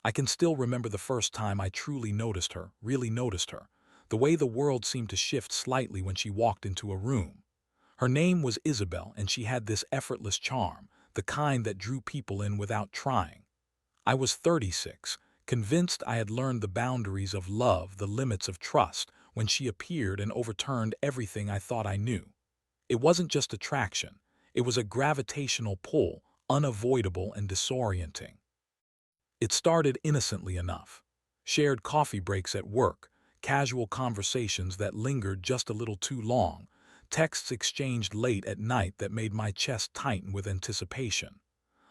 I can still remember the first time I truly noticed her, really noticed her, the way the world seemed to shift slightly when she walked into a room. Her name was Isabel, and she had this effortless charm, the kind that drew people in without trying. I was 36, convinced I had learned the boundaries of love, the limits of trust, when she appeared and overturned everything I thought I knew. It wasn't just attraction, it was a gravitational pull, unavoidable and disorienting. It started innocently enough. Shared coffee breaks at work, casual conversations that lingered just a little too long, texts exchanged late at night that made my chest tighten with anticipation.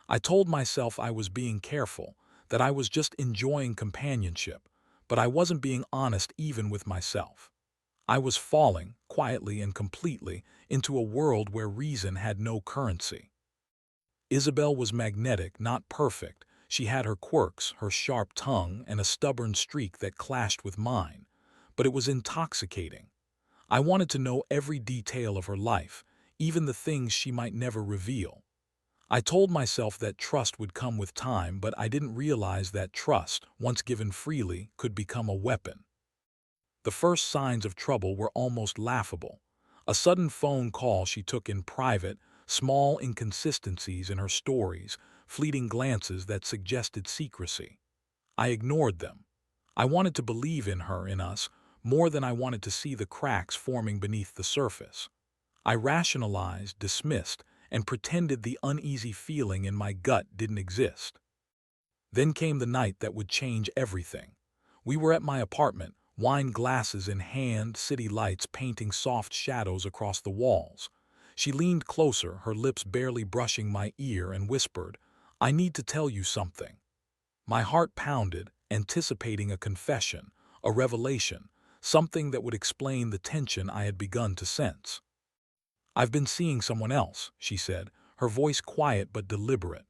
I told myself I was being careful, that I was just enjoying companionship, but I wasn't being honest even with myself. I was falling, quietly and completely, into a world where reason had no currency. Isabel was magnetic, not perfect. She had her quirks, her sharp tongue, and a stubborn streak that clashed with mine. But it was intoxicating. I wanted to know every detail of her life, even the things she might never reveal. I told myself that trust would come with time, but I didn't realize that trust, once given freely, could become a weapon. The first signs of trouble were almost laughable. A sudden phone call she took in private, small inconsistencies in her stories, fleeting glances that suggested secrecy. I ignored them. I wanted to believe in her, in us, more than I wanted to see the cracks forming beneath the surface. I rationalized, dismissed, and pretended the uneasy feeling in my gut didn't exist. Then came the night that would change everything. We were at my apartment, wine glasses in hand, city lights painting soft shadows across the walls. She leaned closer, her lips barely brushing my ear, and whispered, "I need to tell you something." My heart pounded, anticipating a confession, a revelation, something that would explain the tension I had begun to sense. "I've been seeing someone else," she said, her voice quiet but deliberate.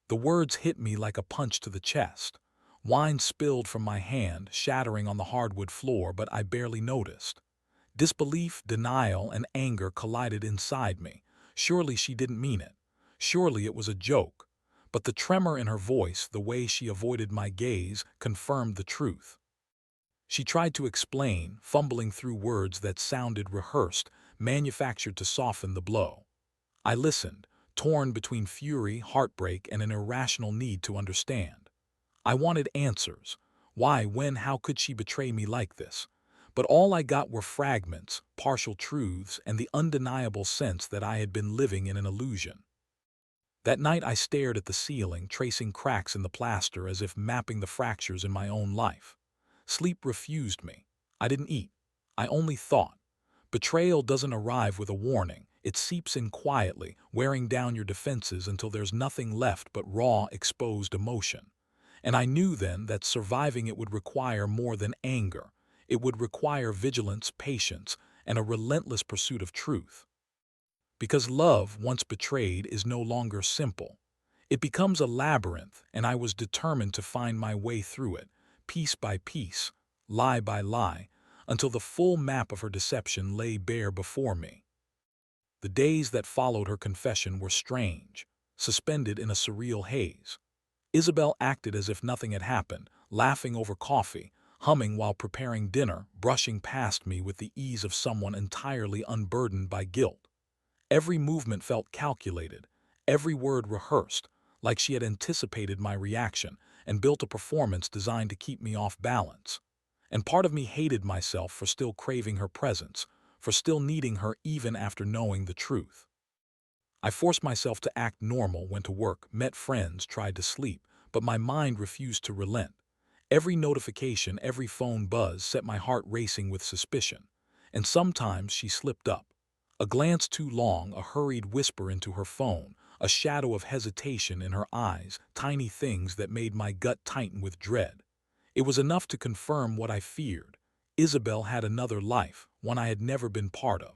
The words hit me like a punch to the chest. Wine spilled from my hand, shattering on the hardwood floor, but I barely noticed. Disbelief, denial, and anger collided inside me. Surely she didn't mean it. Surely it was a joke. But the tremor in her voice, the way she avoided my gaze, confirmed the truth. She tried to explain, fumbling through words that sounded rehearsed, manufactured to soften the blow. I listened, torn between fury, heartbreak, and an irrational need to understand. I wanted answers. Why, when, how could she betray me like this? But all I got were fragments, partial truths, and the undeniable sense that I had been living in an illusion. That night I stared at the ceiling, tracing cracks in the plaster as if mapping the fractures in my own life. Sleep refused me. I didn't eat. I only thought. Betrayal doesn't arrive with a warning. It seeps in quietly, wearing down your defenses until there's nothing left but raw, exposed emotion. And I knew then that surviving it would require more than anger. It would require vigilance, patience, and a relentless pursuit of truth. Because love, once betrayed, is no longer simple. It becomes a labyrinth, and I was determined to find my way through it, piece by piece, lie by lie, until the full map of her deception lay bare before me. The days that followed her confession were strange, suspended in a surreal haze. Isabel acted as if nothing had happened, laughing over coffee, humming while preparing dinner, brushing past me with the ease of someone entirely unburdened by guilt. Every movement felt calculated, every word rehearsed, like she had anticipated my reaction and built a performance designed to keep me off balance. And part of me hated myself for still craving her presence, for still needing her even after knowing the truth. I forced myself to act normal, went to work, met friends, tried to sleep, but my mind refused to relent. Every notification, every phone buzz set my heart racing with suspicion. And sometimes she slipped up. A glance too long, a hurried whisper into her phone, a shadow of hesitation in her eyes, tiny things that made my gut tighten with dread. It was enough to confirm what I feared. Isabel had another life, one I had never been part of.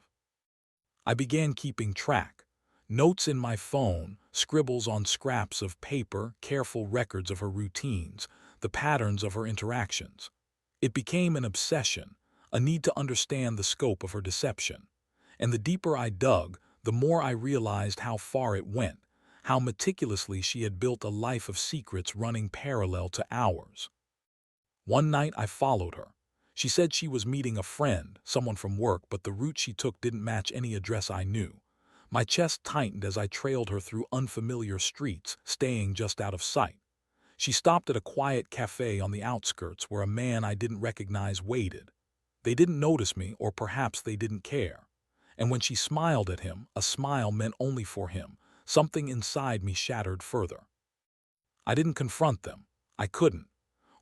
I began keeping track. Notes in my phone, scribbles on scraps of paper, careful records of her routines, the patterns of her interactions. It became an obsession, a need to understand the scope of her deception. And the deeper I dug, the more I realized how far it went, how meticulously she had built a life of secrets running parallel to ours. One night I followed her. She said she was meeting a friend, someone from work, but the route she took didn't match any address I knew. My chest tightened as I trailed her through unfamiliar streets, staying just out of sight. She stopped at a quiet cafe on the outskirts where a man I didn't recognize waited. They didn't notice me, or perhaps they didn't care. And when she smiled at him, a smile meant only for him. Something inside me shattered further. I didn't confront them. I couldn't.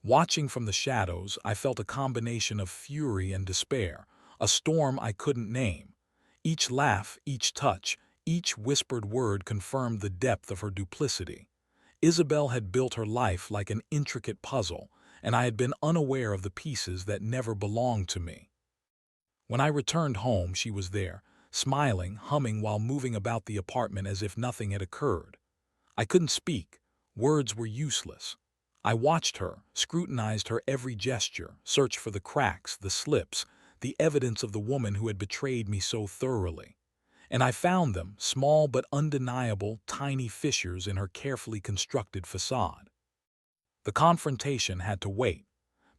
Watching from the shadows, I felt a combination of fury and despair, a storm I couldn't name. Each laugh, each touch, each whispered word confirmed the depth of her duplicity. Isabel had built her life like an intricate puzzle, and I had been unaware of the pieces that never belonged to me. When I returned home, she was there, smiling, humming while moving about the apartment as if nothing had occurred. I couldn't speak. Words were useless. I watched her, scrutinized her every gesture, searched for the cracks, the slips, the evidence of the woman who had betrayed me so thoroughly. And I found them, small but undeniable, tiny fissures in her carefully constructed facade. The confrontation had to wait.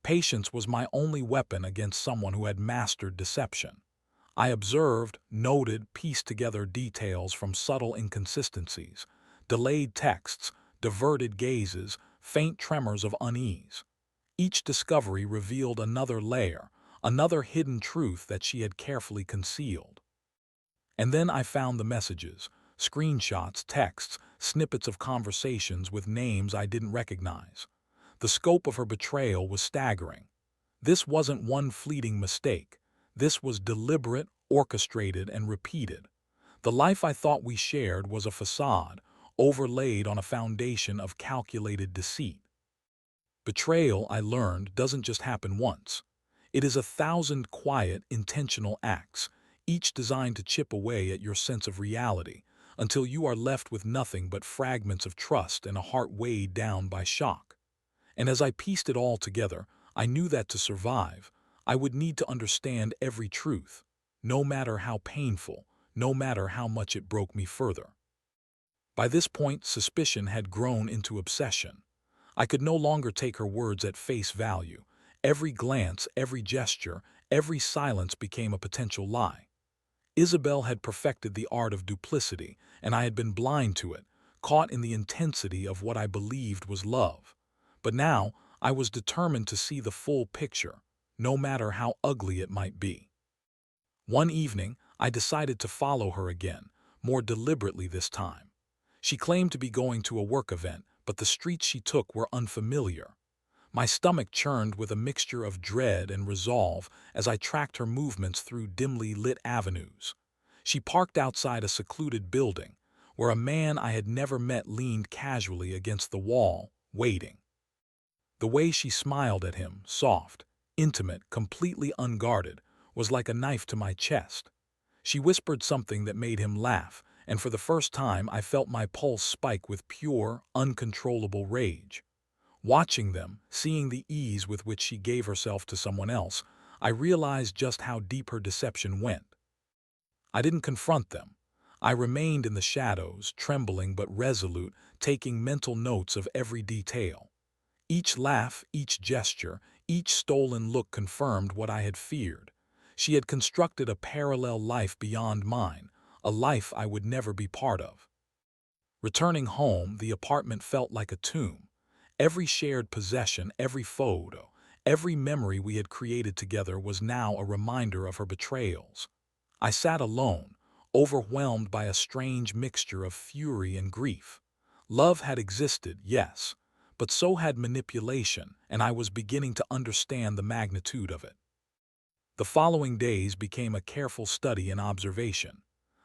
Patience was my only weapon against someone who had mastered deception. I observed, noted, pieced together details from subtle inconsistencies, delayed texts, diverted gazes, faint tremors of unease. Each discovery revealed another layer, another hidden truth that she had carefully concealed. And then I found the messages, screenshots, texts, snippets of conversations with names I didn't recognize. The scope of her betrayal was staggering. This wasn't one fleeting mistake. This was deliberate, orchestrated, and repeated. The life I thought we shared was a facade, overlaid on a foundation of calculated deceit. Betrayal, I learned, doesn't just happen once. It is 1,000 quiet, intentional acts, each designed to chip away at your sense of reality, until you are left with nothing but fragments of trust and a heart weighed down by shock. And as I pieced it all together, I knew that to survive, I would need to understand every truth, no matter how painful, no matter how much it broke me further. By this point, suspicion had grown into obsession. I could no longer take her words at face value. Every glance, every gesture, every silence became a potential lie. Isabel had perfected the art of duplicity, and I had been blind to it, caught in the intensity of what I believed was love. But now, I was determined to see the full picture, no matter how ugly it might be. One evening, I decided to follow her again, more deliberately this time. She claimed to be going to a work event, but the streets she took were unfamiliar. My stomach churned with a mixture of dread and resolve as I tracked her movements through dimly lit avenues. She parked outside a secluded building, where a man I had never met leaned casually against the wall, waiting. The way she smiled at him, soft, intimate, completely unguarded, was like a knife to my chest. She whispered something that made him laugh, and for the first time I felt my pulse spike with pure, uncontrollable rage. Watching them, seeing the ease with which she gave herself to someone else, I realized just how deep her deception went. I didn't confront them. I remained in the shadows, trembling but resolute, taking mental notes of every detail. Each laugh, each gesture, each stolen look confirmed what I had feared. She had constructed a parallel life beyond mine, a life I would never be part of. Returning home, the apartment felt like a tomb. Every shared possession, every photo, every memory we had created together was now a reminder of her betrayals. I sat alone, overwhelmed by a strange mixture of fury and grief. Love had existed, yes, but so had manipulation, and I was beginning to understand the magnitude of it. The following days became a careful study and observation.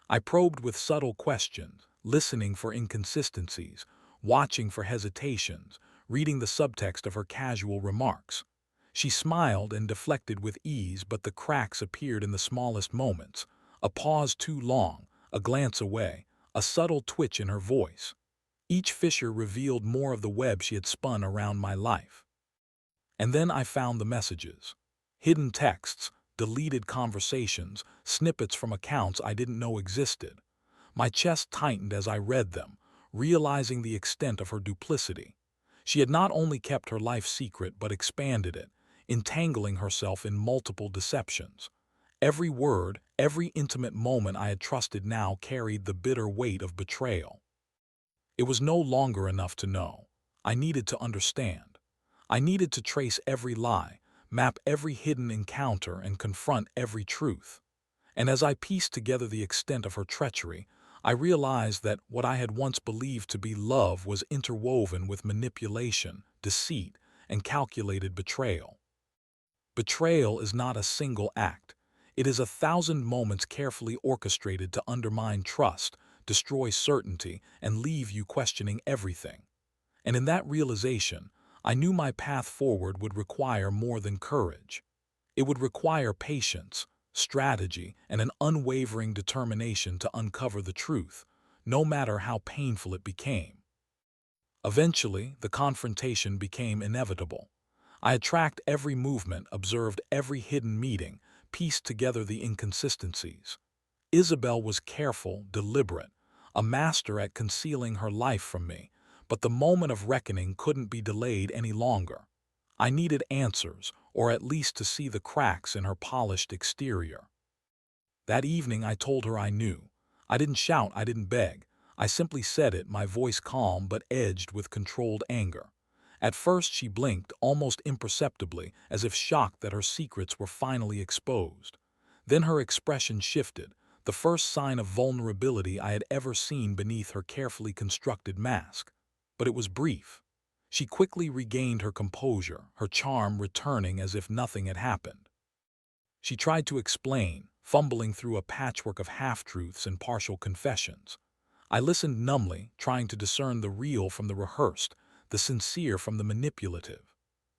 I probed with subtle questions, listening for inconsistencies, watching for hesitations, reading the subtext of her casual remarks. She smiled and deflected with ease, but the cracks appeared in the smallest moments. A pause too long, a glance away, a subtle twitch in her voice. Each fissure revealed more of the web she had spun around my life. And then I found the messages. Hidden texts, deleted conversations, snippets from accounts I didn't know existed. My chest tightened as I read them, realizing the extent of her duplicity. She had not only kept her life secret but expanded it, entangling herself in multiple deceptions. Every word, every intimate moment I had trusted now carried the bitter weight of betrayal. It was no longer enough to know. I needed to understand. I needed to trace every lie, map every hidden encounter, and confront every truth. And as I pieced together the extent of her treachery, I realized that what I had once believed to be love was interwoven with manipulation, deceit, and calculated betrayal. Betrayal is not a single act. It is 1,000 moments carefully orchestrated to undermine trust, destroy certainty, and leave you questioning everything. And in that realization, I knew my path forward would require more than courage. It would require patience, strategy, and an unwavering determination to uncover the truth, no matter how painful it became. Eventually, the confrontation became inevitable. I had tracked every movement, observed every hidden meeting, pieced together the inconsistencies. Isabel was careful, deliberate, a master at concealing her life from me, but the moment of reckoning couldn't be delayed any longer. I needed answers, or at least to see the cracks in her polished exterior. That evening I told her I knew. I didn't shout, I didn't beg. I simply said it, my voice calm but edged with controlled anger. At first she blinked, almost imperceptibly, as if shocked that her secrets were finally exposed. Then her expression shifted, the first sign of vulnerability I had ever seen beneath her carefully constructed mask. But it was brief. She quickly regained her composure, her charm returning as if nothing had happened. She tried to explain, fumbling through a patchwork of half-truths and partial confessions. I listened numbly, trying to discern the real from the rehearsed, the sincere from the manipulative.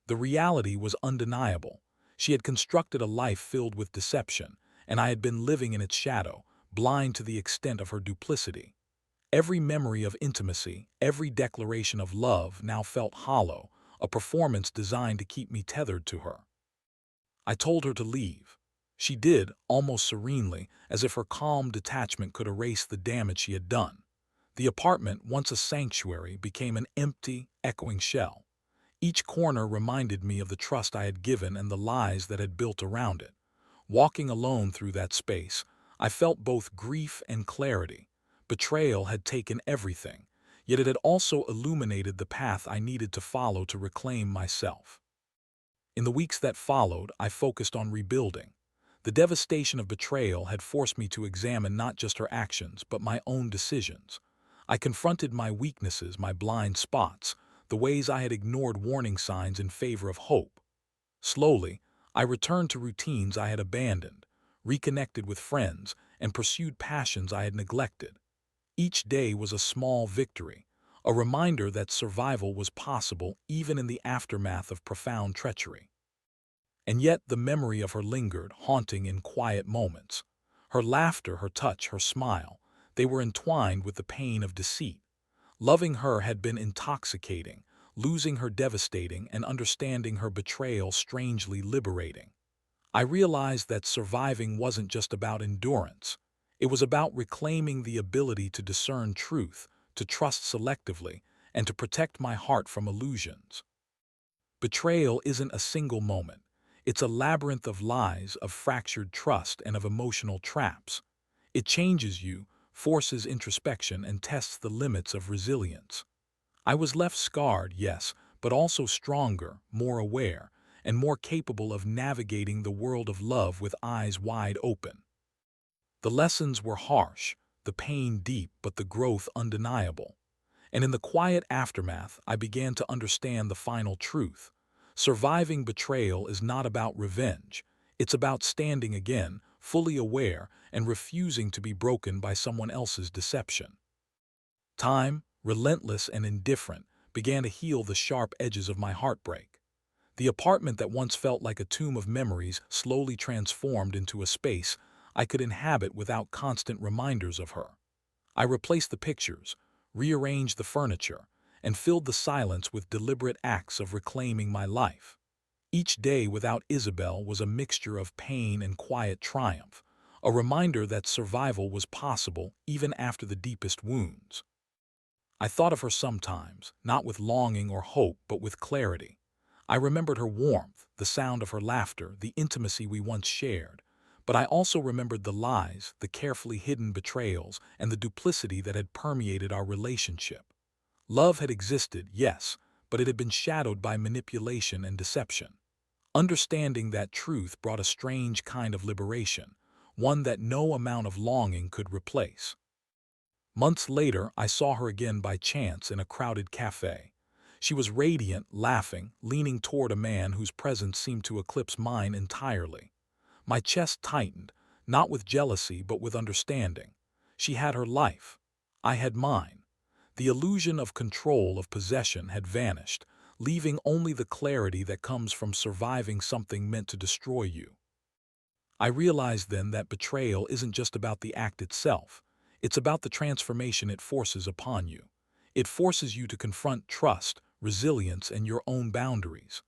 The reality was undeniable. She had constructed a life filled with deception, and I had been living in its shadow, blind to the extent of her duplicity. Every memory of intimacy, every declaration of love now felt hollow, a performance designed to keep me tethered to her. I told her to leave. She did, almost serenely, as if her calm detachment could erase the damage she had done. The apartment, once a sanctuary, became an empty, echoing shell. Each corner reminded me of the trust I had given and the lies that had built around it. Walking alone through that space, I felt both grief and clarity. Betrayal had taken everything, yet it had also illuminated the path I needed to follow to reclaim myself. In the weeks that followed, I focused on rebuilding. The devastation of betrayal had forced me to examine not just her actions, but my own decisions. I confronted my weaknesses, my blind spots, the ways I had ignored warning signs in favor of hope. Slowly, I returned to routines I had abandoned, reconnected with friends, and pursued passions I had neglected. Each day was a small victory, a reminder that survival was possible even in the aftermath of profound treachery. And yet the memory of her lingered, haunting in quiet moments. Her laughter, her touch, her smile, they were entwined with the pain of deceit. Loving her had been intoxicating, losing her devastating, and understanding her betrayal strangely liberating. I realized that surviving wasn't just about endurance. It was about reclaiming the ability to discern truth, to trust selectively, and to protect my heart from illusions. Betrayal isn't a single moment. It's a labyrinth of lies, of fractured trust, and of emotional traps. It changes you, forces introspection, and tests the limits of resilience. I was left scarred, yes, but also stronger, more aware, and more capable of navigating the world of love with eyes wide open. The lessons were harsh, the pain deep, but the growth undeniable. And in the quiet aftermath, I began to understand the final truth. Surviving betrayal is not about revenge. It's about standing again, fully aware, and refusing to be broken by someone else's deception. Time, relentless and indifferent, began to heal the sharp edges of my heartbreak. The apartment that once felt like a tomb of memories slowly transformed into a space I could inhabit without constant reminders of her. I replaced the pictures, rearranged the furniture, and filled the silence with deliberate acts of reclaiming my life. Each day without Isabel was a mixture of pain and quiet triumph, a reminder that survival was possible even after the deepest wounds. I thought of her sometimes, not with longing or hope, but with clarity. I remembered her warmth, the sound of her laughter, the intimacy we once shared. But I also remembered the lies, the carefully hidden betrayals, and the duplicity that had permeated our relationship. Love had existed, yes, but it had been shadowed by manipulation and deception. Understanding that truth brought a strange kind of liberation, one that no amount of longing could replace. Months later, I saw her again by chance in a crowded cafe. She was radiant, laughing, leaning toward a man whose presence seemed to eclipse mine entirely. My chest tightened, not with jealousy but with understanding. She had her life. I had mine. The illusion of control, of possession, had vanished, leaving only the clarity that comes from surviving something meant to destroy you. I realized then that betrayal isn't just about the act itself. It's about the transformation it forces upon you. It forces you to confront trust, resilience, and your own boundaries.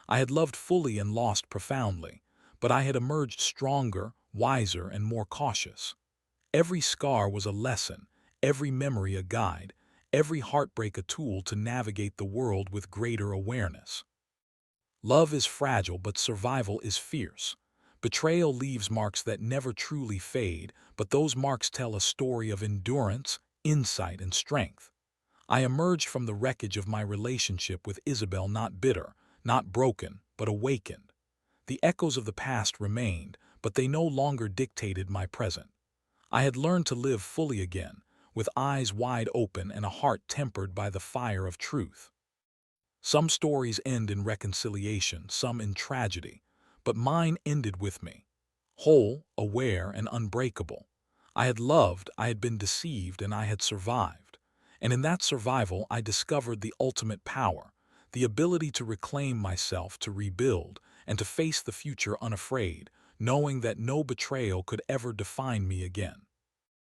I had loved fully and lost profoundly, but I had emerged stronger, wiser, and more cautious. Every scar was a lesson, every memory a guide, every heartbreak a tool to navigate the world with greater awareness. Love is fragile, but survival is fierce. Betrayal leaves marks that never truly fade, but those marks tell a story of endurance, insight, and strength. I emerged from the wreckage of my relationship with Isabel not bitter, not broken, but awakened. The echoes of the past remained, but they no longer dictated my present. I had learned to live fully again, with eyes wide open and a heart tempered by the fire of truth. Some stories end in reconciliation, some in tragedy, but mine ended with me. Whole, aware, and unbreakable. I had loved, I had been deceived, and I had survived. And in that survival I discovered the ultimate power, the ability to reclaim myself, to rebuild, and to face the future unafraid, knowing that no betrayal could ever define me again.